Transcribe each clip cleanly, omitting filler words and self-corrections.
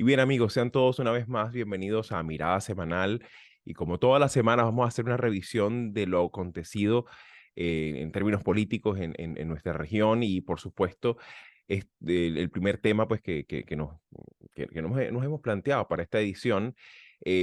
Y bien, amigos, sean todos una vez más bienvenidos a Mirada Semanal. Y como todas las semanas vamos a hacer una revisión de lo acontecido en términos políticos en nuestra región y, por supuesto, el primer tema pues, que nos hemos planteado para esta edición.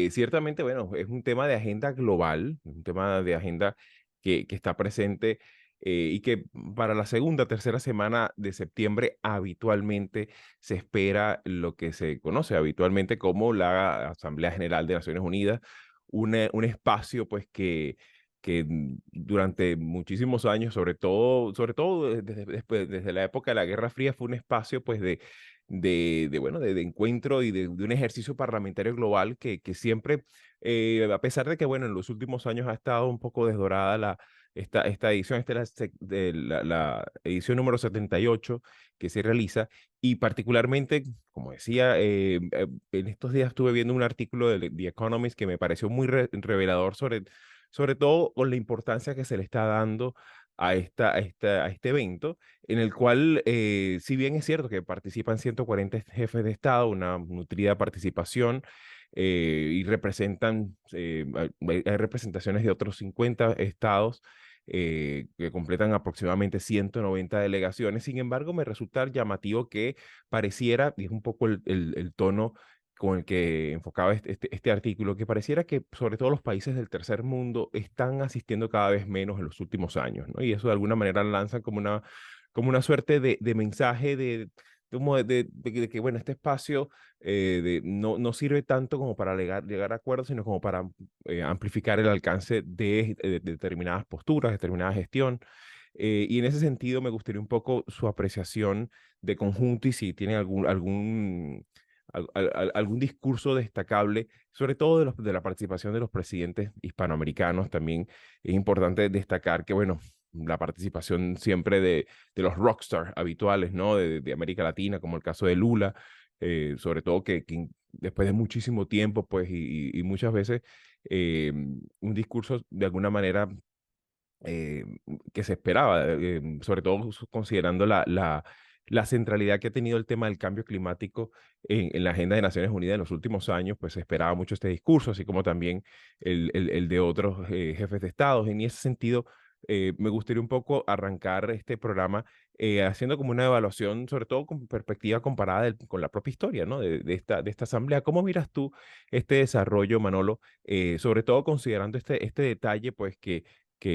Ciertamente, bueno, es un tema de agenda global, un tema de agenda que está presente y que para la segunda, tercera semana de septiembre habitualmente se espera lo que se conoce habitualmente como la Asamblea General de Naciones Unidas, un espacio pues que durante muchísimos años, sobre todo desde la época de la Guerra Fría, fue un espacio pues bueno, de encuentro y de un ejercicio parlamentario global que siempre, a pesar de que, bueno, en los últimos años ha estado un poco desdorada esta edición, esta es la edición número 78 que se realiza, y particularmente, como decía, en estos días estuve viendo un artículo de The Economist que me pareció muy revelador sobre todo con la importancia que se le está dando a este evento, en el cual, si bien es cierto que participan 140 jefes de Estado, una nutrida participación, y representan, hay representaciones de otros 50 estados que completan aproximadamente 190 delegaciones. Sin embargo, me resulta llamativo que pareciera, y es un poco el tono con el que enfocaba este artículo, que pareciera que sobre todo los países del tercer mundo están asistiendo cada vez menos en los últimos años, ¿no? Y eso de alguna manera lanza como una suerte de mensaje de que, bueno, este espacio no sirve tanto como para llegar a acuerdos, sino como para amplificar el alcance de determinadas posturas, determinada gestión. Y en ese sentido me gustaría un poco su apreciación de conjunto y si tienen algún discurso destacable, sobre todo de la participación de los presidentes hispanoamericanos. También es importante destacar que, bueno, la participación siempre de los rockstars habituales, ¿no? De América Latina, como el caso de Lula, sobre todo que después de muchísimo tiempo, pues, y muchas veces un discurso de alguna manera eh, que se esperaba, sobre todo considerando la centralidad que ha tenido el tema del cambio climático en la agenda de Naciones Unidas en los últimos años. Pues se esperaba mucho este discurso, así como también el de otros jefes de Estado. En ese sentido, me gustaría un poco arrancar este programa haciendo como una evaluación, sobre todo con perspectiva comparada con la propia historia, ¿no? De esta asamblea. ¿Cómo miras tú este desarrollo, Manolo? Sobre todo considerando este detalle, pues que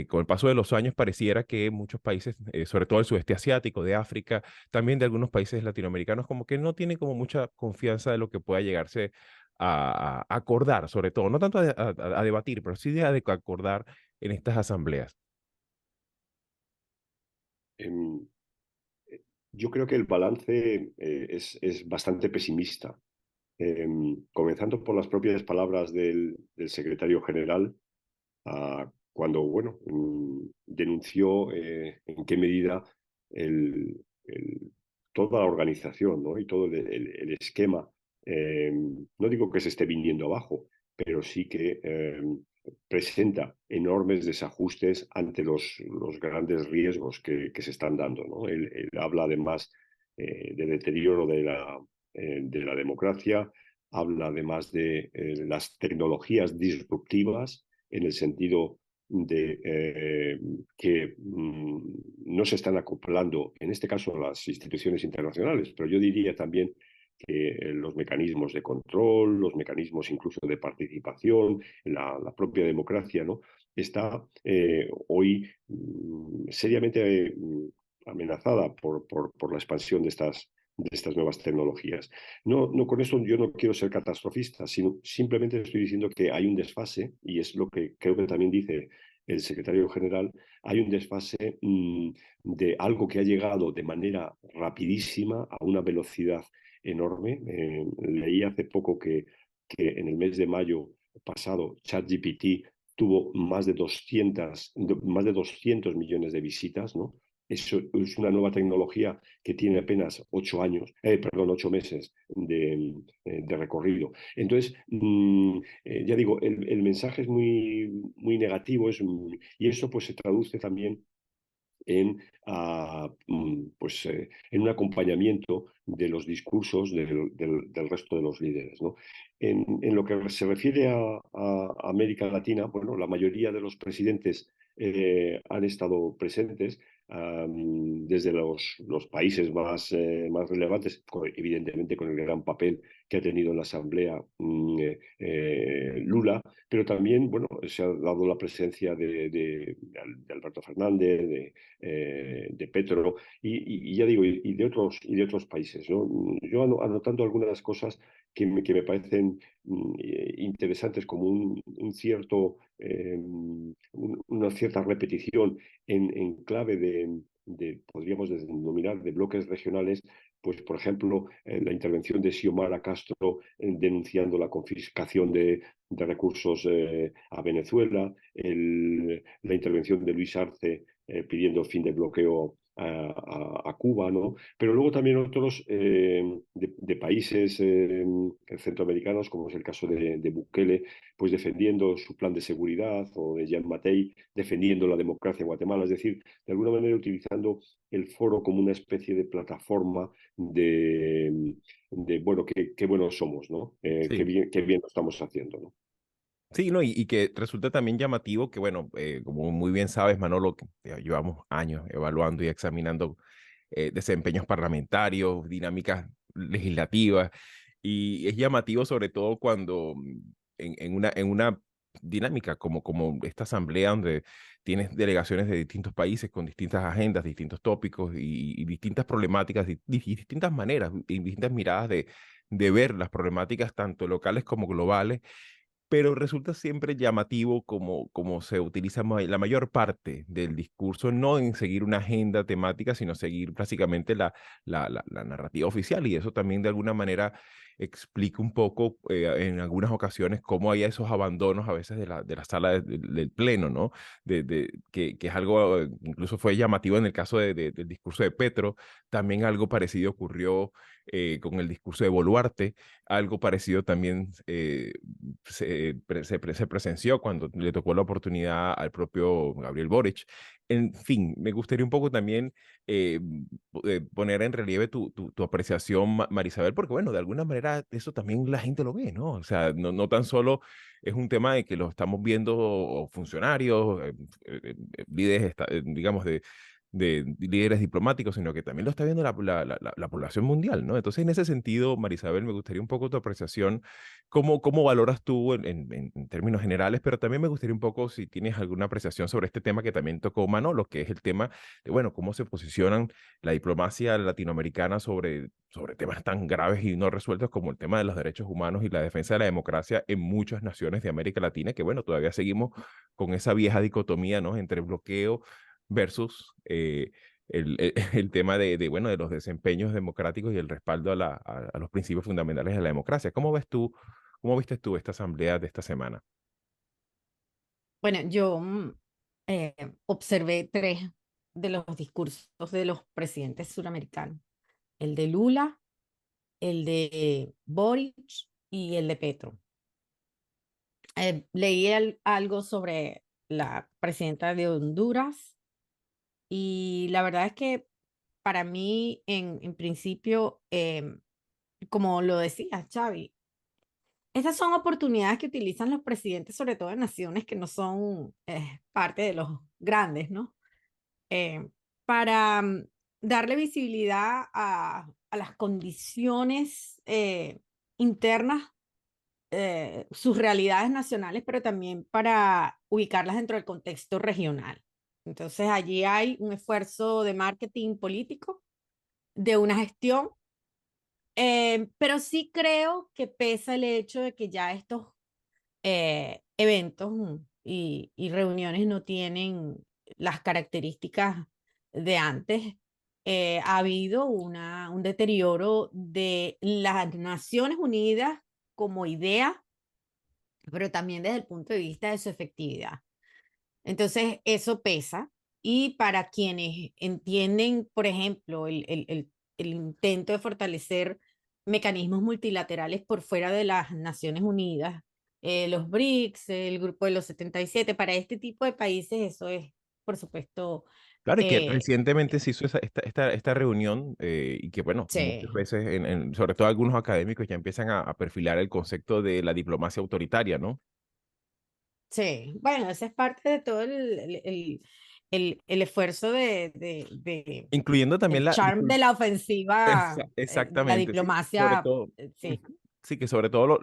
con el paso de los años pareciera que muchos países, sobre todo el sudeste asiático, de África, también de algunos países latinoamericanos, como que no tienen como mucha confianza de lo que pueda llegarse a acordar, sobre todo, no tanto a debatir, pero sí de acordar en estas asambleas. Em, yo creo que el balance es bastante pesimista. Comenzando por las propias palabras del secretario general, cuando bueno, denunció en qué medida el, el- toda la organización, ¿no? Y todo el esquema, no digo que se esté viniendo abajo, pero sí que presenta enormes desajustes ante los grandes riesgos que se están dando, ¿no? Él habla además de deterioro de la democracia, habla además de las tecnologías disruptivas en el sentido de que no se están acoplando, en este caso, a las instituciones internacionales, pero yo diría también que los mecanismos de control, los mecanismos incluso de participación, la propia democracia, ¿no? Está hoy seriamente amenazada por la expansión de estas nuevas tecnologías. No, con eso yo no quiero ser catastrofista, sino simplemente estoy diciendo que hay un desfase, y es lo que creo que también dice el secretario general. Hay un desfase de algo que ha llegado de manera rapidísima a una velocidad enorme. Leí hace poco que en el mes de mayo pasado ChatGPT tuvo más de 200 millones de visitas, ¿no? Eso es una nueva tecnología que tiene apenas 8 años, perdón, 8 meses de recorrido. Entonces, ya digo, el mensaje es muy, muy negativo, y eso pues se traduce también en, en un acompañamiento de los discursos del resto de los líderes, ¿no? En lo que se refiere a América Latina, bueno, la mayoría de los presidentes han estado presentes, desde los países más relevantes, evidentemente con el gran papel que ha tenido en la Asamblea Lula, pero también, bueno, se ha dado la presencia de Alberto Fernández, de Petro, y ya digo, y de otros países, ¿no? Yo anotando algunas cosas que me parecen interesantes, como un cierto, una cierta repetición en clave podríamos denominar, de bloques regionales, pues por ejemplo, la intervención de Xiomara Castro denunciando la confiscación de recursos a Venezuela, la intervención de Luis Arce pidiendo fin de bloqueo a Cuba, ¿no? Pero luego también otros de países centroamericanos, como es el caso de Bukele, pues defendiendo su plan de seguridad, o de Jean Matei, defendiendo la democracia en Guatemala, es decir, de alguna manera utilizando el foro como una especie de plataforma bueno, qué buenos somos, ¿no? Sí. Qué bien lo estamos haciendo, ¿no? Sí, no, y que resulta también llamativo que, bueno, como muy bien sabes, Manolo, que llevamos años evaluando y examinando desempeños parlamentarios, dinámicas legislativas, y es llamativo sobre todo cuando en una dinámica como esta asamblea donde tienes delegaciones de distintos países con distintas agendas, distintos tópicos y distintas problemáticas y distintas maneras y distintas miradas de ver las problemáticas tanto locales como globales, pero resulta siempre llamativo como se utiliza la mayor parte del discurso, no en seguir una agenda temática, sino seguir básicamente la narrativa oficial. Y eso también de alguna manera explica un poco en algunas ocasiones cómo hay esos abandonos a veces de la sala del pleno, ¿no? Que es algo, incluso fue llamativo en el caso del discurso de Petro, también algo parecido ocurrió con el discurso de Boluarte, algo parecido también se presenció cuando le tocó la oportunidad al propio Gabriel Boric. En fin, me gustaría un poco también eh, poner en relieve tu apreciación, Marisabel, porque bueno, de alguna manera eso también la gente lo ve, ¿no? O sea, no tan solo es un tema de que lo estamos viendo funcionarios, líderes, digamos, de líderes diplomáticos, sino que también lo está viendo la población mundial, ¿no? Entonces, en ese sentido, Marisabel, me gustaría un poco tu apreciación, cómo valoras tú en términos generales, pero también me gustaría un poco si tienes alguna apreciación sobre este tema que también tocó Manolo, que es el tema de, bueno, cómo se posicionan la diplomacia latinoamericana sobre temas tan graves y no resueltos como el tema de los derechos humanos y la defensa de la democracia en muchas naciones de América Latina, que bueno, todavía seguimos con esa vieja dicotomía, ¿no? Entre bloqueo versus el tema bueno, de los desempeños democráticos y el respaldo a los principios fundamentales de la democracia. Cómo viste tú esta asamblea de esta semana? Bueno, yo observé tres de los discursos de los presidentes suramericanos: el de Lula, el de Boric y el de Petro. Leí algo sobre la presidenta de Honduras, y la verdad es que para mí, en principio, como lo decía Xavi, estas son oportunidades que utilizan los presidentes, sobre todo en naciones que no son parte de los grandes, ¿no? Eh, para darle visibilidad a las condiciones internas, sus realidades nacionales, pero también para ubicarlas dentro del contexto regional. Entonces, allí hay un esfuerzo de marketing político, de una gestión, pero sí creo que pesa el hecho de que ya estos eventos y reuniones no tienen las características de antes. Ha habido un deterioro de las Naciones Unidas como idea, pero también desde el punto de vista de su efectividad. Entonces, eso pesa. Y para quienes entienden, por ejemplo, el intento de fortalecer mecanismos multilaterales por fuera de las Naciones Unidas, los BRICS, el grupo de los 77, para este tipo de países eso es por supuesto, Claro, y que eh, recientemente se hizo esta reunión y que, bueno, muchas sí, veces, sobre todo algunos académicos ya empiezan a perfilar el concepto de la diplomacia autoritaria, ¿no? sí. Bueno, esa es parte de todo el esfuerzo Incluyendo también el charm de la ofensiva, de la exactamente, sí, sobre diplomacia, todo, sí. sí, que sobre todo,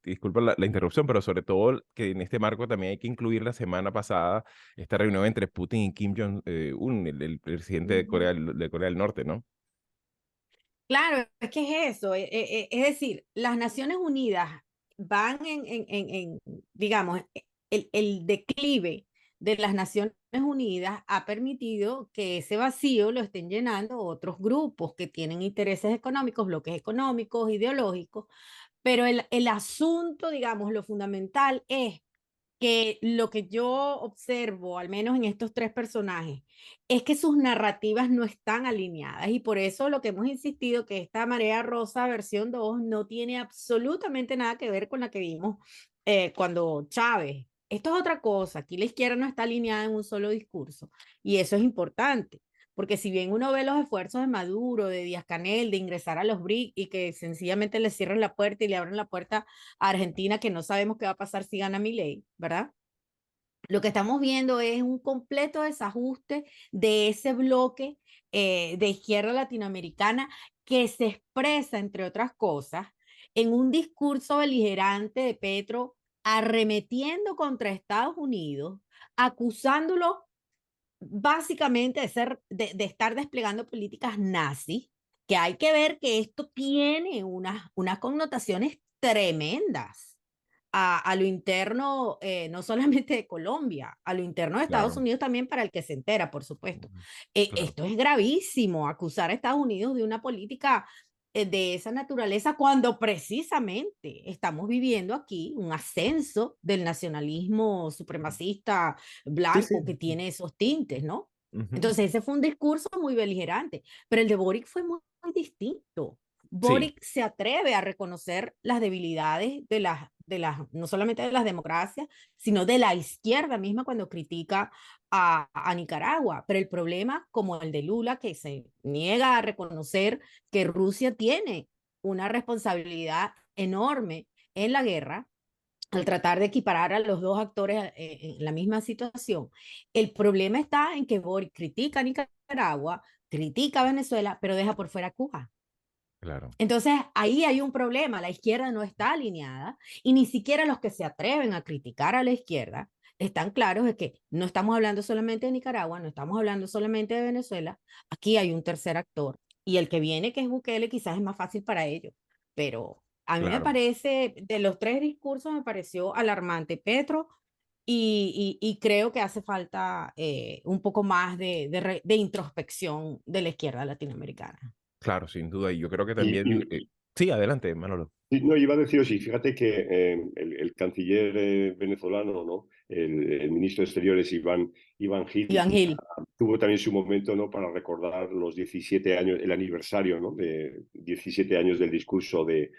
disculpa la interrupción, pero sobre todo que en este marco también hay que incluir la semana pasada esta reunión entre Putin y Kim Jong-un, el presidente Ujú. De Corea del Norte, ¿no? Claro, es que es eso, es decir, las Naciones Unidas van digamos, el declive de las Naciones Unidas ha permitido que ese vacío lo estén llenando otros grupos que tienen intereses económicos, bloques económicos, ideológicos, pero el asunto, digamos, lo fundamental es que lo que yo observo, al menos en estos tres personajes, es que sus narrativas no están alineadas y por eso lo que hemos insistido que esta Marea Rosa versión 2 no tiene absolutamente nada que ver con la que vimos cuando Chávez. Esto es otra cosa, aquí la izquierda no está alineada en un solo discurso y eso es importante. Porque si bien uno ve los esfuerzos de Maduro, de Díaz-Canel, de ingresar a los BRIC y que sencillamente le cierran la puerta y le abren la puerta a Argentina, que no sabemos qué va a pasar si gana Milei, ¿verdad? Lo que estamos viendo es un completo desajuste de ese bloque de izquierda latinoamericana que se expresa, entre otras cosas, en un discurso beligerante de Petro arremetiendo contra Estados Unidos, acusándolo básicamente de estar desplegando políticas nazis, que hay que ver que esto tiene unas connotaciones tremendas a lo interno, no solamente de Colombia, a lo interno de Estados Claro, Unidos también para el que se entera, por supuesto. claro. Esto es gravísimo, acusar a Estados Unidos de una política de esa naturaleza cuando precisamente estamos viviendo aquí un ascenso del nacionalismo supremacista Sí, sí. blanco que tiene esos tintes, ¿no? Ujú. Entonces ese fue un discurso muy beligerante, pero el de Boric fue muy distinto. Sí, Boric se atreve a reconocer las debilidades no solamente de las democracias, sino de la izquierda misma cuando critica a Nicaragua. Pero el problema, como el de Lula, que se niega a reconocer que Rusia tiene una responsabilidad enorme en la guerra, al tratar de equiparar a los dos actores en la misma situación, el problema está en que Boric critica a Nicaragua, critica a Venezuela, pero deja por fuera a Cuba. claro, Entonces, ahí hay un problema, la izquierda no está alineada y ni siquiera los que se atreven a criticar a la izquierda están claros de que no estamos hablando solamente de Nicaragua, no estamos hablando solamente de Venezuela, aquí hay un tercer actor y el que viene, que es Bukele, quizás es más fácil para ellos, pero a mí me claro. parece, de los tres discursos me pareció alarmante Petro y creo que hace falta un poco más de introspección de la izquierda latinoamericana. Claro, sin duda. Y yo creo que Y, también, sí, adelante, Manolo. y no, iba a deciros, y fíjate que el canciller venezolano, ¿no? El ministro de Exteriores, Iván Gil, Iván Gil. tuvo también su momento, ¿no? Para recordar los 17 años, el aniversario, ¿no? De 17 años del discurso de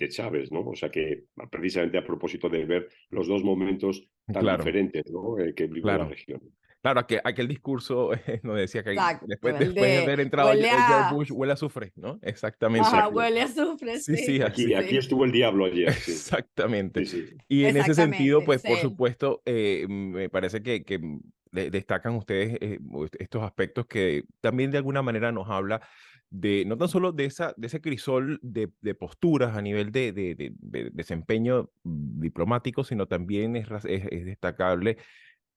Chávez, ¿no? O sea que precisamente a propósito de ver los dos momentos tan Claro, diferentes, ¿no? Que vive la claro. región. Claro, aquel discurso nos decía que Exacto, el después de de haber entrado huele George a, Bush, huele a azufre, ¿no? Exactamente. ajá, Exacto. huele a azufre, Sí, sí, sí, así. Aquí sí, estuvo el diablo ayer, sí. Exactamente. Sí, sí. Y en ese sentido, exactamente, pues por sí. supuesto, me parece que destacan ustedes estos aspectos que también de alguna manera nos habla de, no tan solo de ese crisol de posturas a nivel de desempeño diplomático, sino también es destacable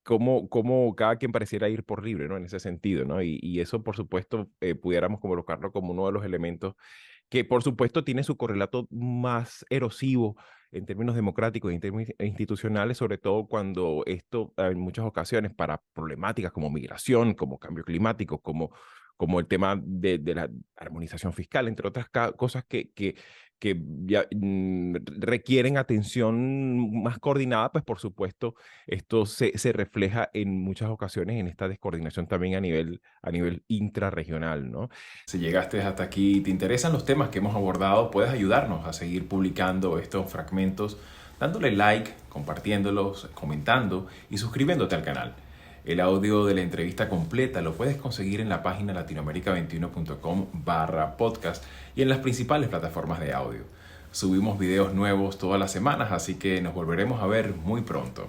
cómo cada quien pareciera ir por libre, ¿no? En ese sentido, ¿no? Y eso, por supuesto, pudiéramos colocarlo como uno de los elementos que por supuesto tiene su correlato más erosivo en términos democráticos y en términos institucionales, sobre todo cuando esto en muchas ocasiones para problemáticas como migración, como cambio climático, como el tema de la armonización fiscal, entre otras cosas que ya, requieren atención más coordinada, pues por supuesto esto se refleja en muchas ocasiones en esta descoordinación también a nivel intrarregional, ¿no? Si llegaste hasta aquí y te interesan los temas que hemos abordado, puedes ayudarnos a seguir publicando estos fragmentos dándole like, compartiéndolos, comentando y suscribiéndote al canal. El audio de la entrevista completa lo puedes conseguir en la página latinoamerica21.com/podcast y en las principales plataformas de audio. Subimos videos nuevos todas las semanas, así que nos volveremos a ver muy pronto.